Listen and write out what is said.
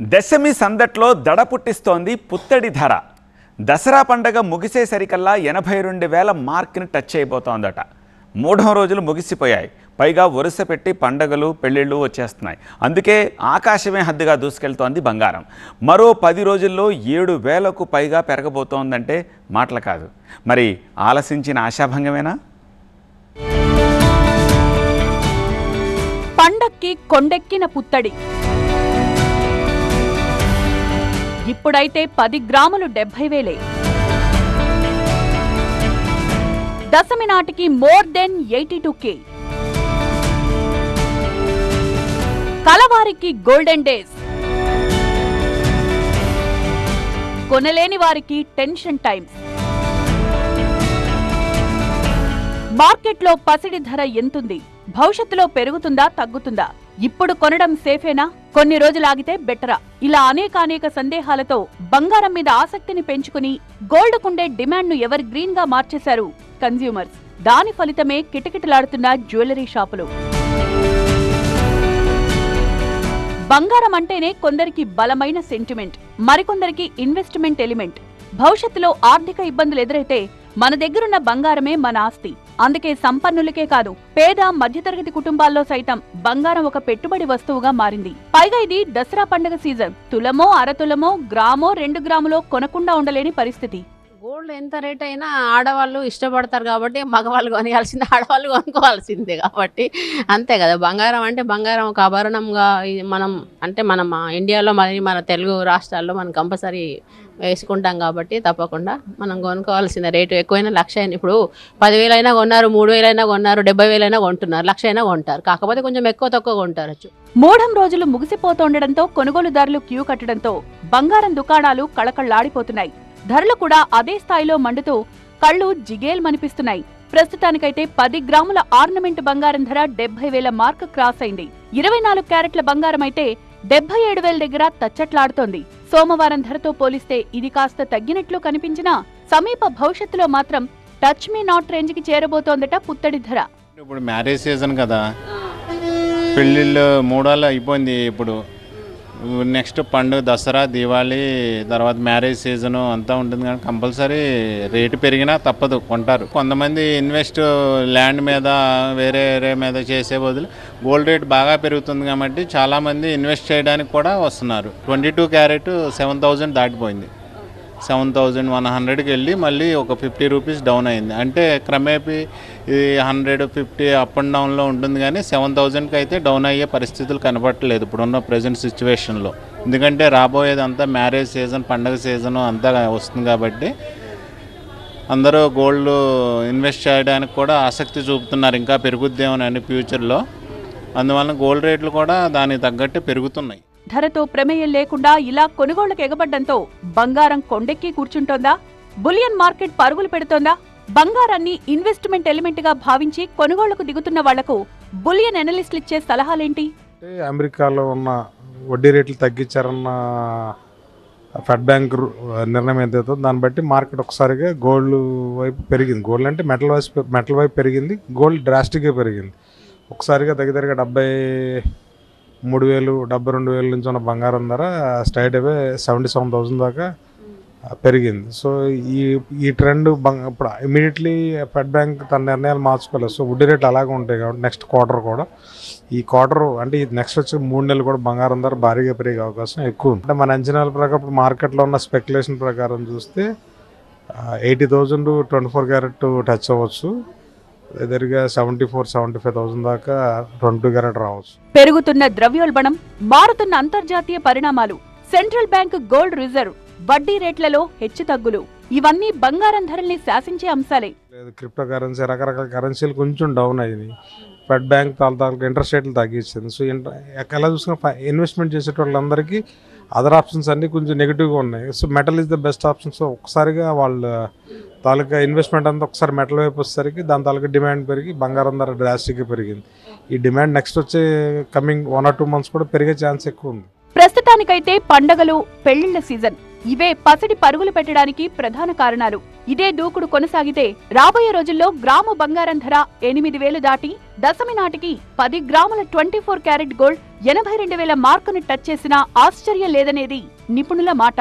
దశమి సందట్లో దడ పుట్టిస్తోంది పుత్తడి ధర. దసరా పండగ ముగిసేసరికల్లా 82,000 మార్క్ని టచ్ అయిపోతోందట. మూఢం రోజులు ముగిసిపోయాయి. పైగా వరుస పెట్టి పండగలు పెళ్ళిళ్ళు వచ్చేస్తున్నాయి. అందుకే ఆకాశమే హద్దుగా దూసుకెళ్తోంది బంగారం. మరో 10 రోజుల్లో 7,000కు పైగా పెరగబోతోందంటే మాటలు కాదు. మరి ఆలసించిన ఆశాభంగమేనా? పండక్కి కొండెక్కిన పుత్తడి ఇప్పుడైతే 10 గ్రాములు 70,000. దశమి నాటికి మోర్ దెన్ 82K. కలవారికి గోల్డెన్ డేస్, కొనలేని వారికి టెన్షన్ టైమ్స్. మార్కెట్లో పసిడి ధర ఎంతుంది? భవిష్యత్తులో పెరుగుతుందా తగ్గుతుందా? ఇప్పుడు కొనడం సేఫేనా? కొన్ని రోజులాగితే బెటరా? ఇలా అనేక సందేహాలతో బంగారం మీద ఆసక్తిని పెంచుకుని గోల్డ్ కుండే డిమాండ్ ను ఎవర్ గ్రీన్ గా మార్చేశారు కన్స్యూమర్స్. దాని ఫలితమే కిటకిటలాడుతున్న జ్యువెలరీ షాపులు. బంగారం అంటేనే కొందరికి బలమైన సెంటిమెంట్, మరికొందరికి ఇన్వెస్ట్మెంట్ ఎలిమెంట్. భవిష్యత్తులో ఆర్థిక ఇబ్బందులు ఎదురైతే మన దగ్గరున్న బంగారమే మన ఆస్తి. అందుకే సంపన్నులకే కాదు, పేద మధ్యతరగతి కుటుంబాల్లో సైతం బంగారం ఒక పెట్టుబడి వస్తువుగా మారింది. పైగా ఇది దసరా పండుగ సీజన్. తులమో, అరతులమో, గ్రామో, 2 గ్రాములో కొనకుండా ఉండలేని పరిస్థితి. గోల్డ్ ఎంత రేట్ అయినా ఆడవాళ్ళు ఇష్టపడతారు కాబట్టి మగవాళ్ళు కొనియాల్సిందే, ఆడవాళ్ళు కొనుక్కోవాల్సిందే కాబట్టి అంతే కదా. బంగారం అంటే బంగారం ఒక ఆభరణంగా మనం ఇండియాలో మన తెలుగు రాష్ట్రాల్లో మనం కంపల్సరీ వేసుకుంటాం కాబట్టి తప్పకుండా మనం కొనుక్కోవాల్సిందే. రేటు ఎక్కువైనా 1,00,000 ఇప్పుడు 10,000 అయినా కొన్నారు, 3,000 అయినా కొన్నారు, 70,000 అయినా కొంటున్నారు, 1,00,000 అయినా కొంటారు. కాకపోతే కొంచెం ఎక్కువ తక్కువ కొంటారు. మూఢం రోజులు ముగిసిపోతుండటంతో కొనుగోలుదారులు క్యూ కట్టడంతో బంగారం దుకాణాలు కళకళలాడిపోతున్నాయి. ధరలు కూడా అదే స్థాయిలో మండుతూ కళ్ళు జిగేల్మనిపిస్తున్నాయి. ప్రస్తుతానికైతే 10 గ్రాముల ఆర్నమెంట్ బంగారం ధర 70,000 మార్క్ క్రాస్ అయింది. 24 క్యారెట్ల బంగారం అయితే 77,000 దగ్గర తచ్చట్లాడుతోంది. సోమవారం ధరతో పోలిస్తే ఇది కాస్త తగ్గినట్లు కనిపించినా సమీప భవిష్యత్తులో మాత్రం టచ్ మీ నాట్ రేంజ్ కి చేరబోతోందట పుత్తడి ధర. ఇప్పుడు మ్యారేజ్ సీజన్ కదా, పెళ్ళిళ్ళు మూడాలు అయిపోయింది. ఇప్పుడు నెక్స్ట్ పండుగ దసరా, దీవాళి తర్వాత మ్యారేజ్ సీజను అంతా ఉంటుంది. కానీ కంపల్సరీ రేటు పెరిగినా తప్పదు, కొంటారు. కొంతమంది ఇన్వెస్ట్ ల్యాండ్ మీద వేరే మీద చేసే బదులు గోల్డ్ రేట్ బాగా పెరుగుతుంది కాబట్టి చాలామంది ఇన్వెస్ట్ చేయడానికి కూడా వస్తున్నారు. 22 క్యారెట్ 7,000 దాటిపోయింది. 7,100కి వెళ్ళి మళ్ళీ ఒక 50 రూపీస్ డౌన్ అయింది. అంటే క్రమేపీ ఇది 150 అప్ అండ్ డౌన్లో ఉంటుంది. కానీ 7,000కి అయితే డౌన్ అయ్యే పరిస్థితులు కనపడట్లేదు ఇప్పుడున్న ప్రజెంట్ సిచ్యువేషన్లో. ఎందుకంటే రాబోయేది అంతా మ్యారేజ్ సీజన్, పండగ సీజను అంతా వస్తుంది కాబట్టి అందరూ గోల్డ్ ఇన్వెస్ట్ చేయడానికి కూడా ఆసక్తి చూపుతున్నారు. ఇంకా పెరుగుద్దేమోనని ఫ్యూచర్లో. అందువలన గోల్డ్ రేట్లు కూడా దానికి తగ్గట్టు పెరుగుతున్నాయి. ధరతో ప్రమేయం లేకుండా ఇలా కొనుగోళ్లకు ఎగబడ్డంతో బంగారం కొండెక్కి కూర్చుంటోందా? బులియన్ మార్కెట్ పరుగులు పెడుతోందా? బంగారాన్ని ఇన్వెస్ట్మెంట్ ఎలిమెంట్ గా భావించి కొనుగోళ్లకు దిగుతున్న వాళ్లకు బులియన్ అనలిస్టులు ఇచ్చే సలహాలేంటి? అమెరికాలో ఉన్న వడ్డీ రేట్లు తగ్గించారన్న ఫెడ్ బ్యాంక్ నిర్ణయం ఏదైతే దాన్ని బట్టి మార్కెట్ ఒకసారిగా గోల్డ్ వైపు పెరిగింది. గోల్డ్ అంటే మెటల్ వైపు పెరిగింది. గోల్డ్ డ్రాస్టిక్గా పెరిగింది. ఒకసారిగా దగ్గరగా 73,000, 72,000 నుంచి ఉన్న బంగారం ధర స్ట్రైట్ అవే 77,000 దాకా పెరిగింది. సో ఈ ట్రెండ్ ఇప్పుడు ఇమీడియట్లీ ఫెడ్ బ్యాంక్ తన నిర్ణయాలు మార్చుకోలేదు. సో వడ్డీ రేట్లు అలాగే ఉంటాయి కాబట్టి నెక్స్ట్ క్వార్టర్ కూడా, ఈ క్వార్టర్ అంటే నెక్స్ట్ వచ్చే 3 నెలలు కూడా బంగారం ధర భారీగా పెరిగే అవకాశం ఎక్కువ ఉంది. అంటే మన అంచనాల ప్రకారం మార్కెట్లో ఉన్న స్పెక్యులేషన్ ప్రకారం చూస్తే 80,000 24 క్యారెట్ టచ్ అవ్వచ్చు. ఎదురుగా 74,000-75,000 దాకా 22 క్యారెట్ రావచ్చు. పెరుగుతున్న ద్రవ్యోల్బణం, మారుతున్న అంతర్జాతీయ పరిణామాలు, సెంట్రల్ బ్యాంక్ గోల్డ్ రిజర్వ్, వడ్డీ రేట్లలో హెచ్చుతగ్గులు ఇవన్నీ బంగారం ధరల్ని శాసించే అంశాలే. క్రిప్టో కరెన్సీ, రకరకాల కరెన్సీలు కొంచెం డౌన్ అయింది. ఫెడ్ బ్యాంక్ తాలూకు ఇంట్రెస్ట్ రేట్లు తగ్గించింది. సో ఎలా చూసుకున్న ఇన్వెస్ట్మెంట్ చేసే వాళ్ళందరికీ అదర్ ఆప్షన్స్ అన్నీ కొంచెం నెగిటివ్గా ఉన్నాయి. So metal is the best option. So ఒకసారిగా వాళ్ళ తాలూకా ఇన్వెస్ట్మెంట్ అంతా ఒకసారి మెటల్ వైపు వచ్చేసరికి దాని తాలూకా డిమాండ్ పెరిగి బంగారం ధర డ్రాస్టిక్గా పెరిగింది. ఈ డిమాండ్ నెక్స్ట్ వచ్చే కమింగ్ 1 or 2 months కూడా పెరిగే ఛాన్స్ ఎక్కువ ఉంది. ప్రస్తుతానికైతే పండగలు, పెళ్లిళ్ల సీజన్. ఇవే పసిడి పరుగులు పెట్టడానికి ప్రధాన కారణాలు. ఇదే దూకుడు కొనసాగితే రాబోయే రోజుల్లో గ్రాము బంగారం ధర 8,000 దాటి దశమి నాటికి 10 గ్రాముల 24 క్యారెట్ గోల్డ్ 82,000 మార్కును టచ్ చేసినా ఆశ్చర్యం లేదనేది నిపుణుల మాట.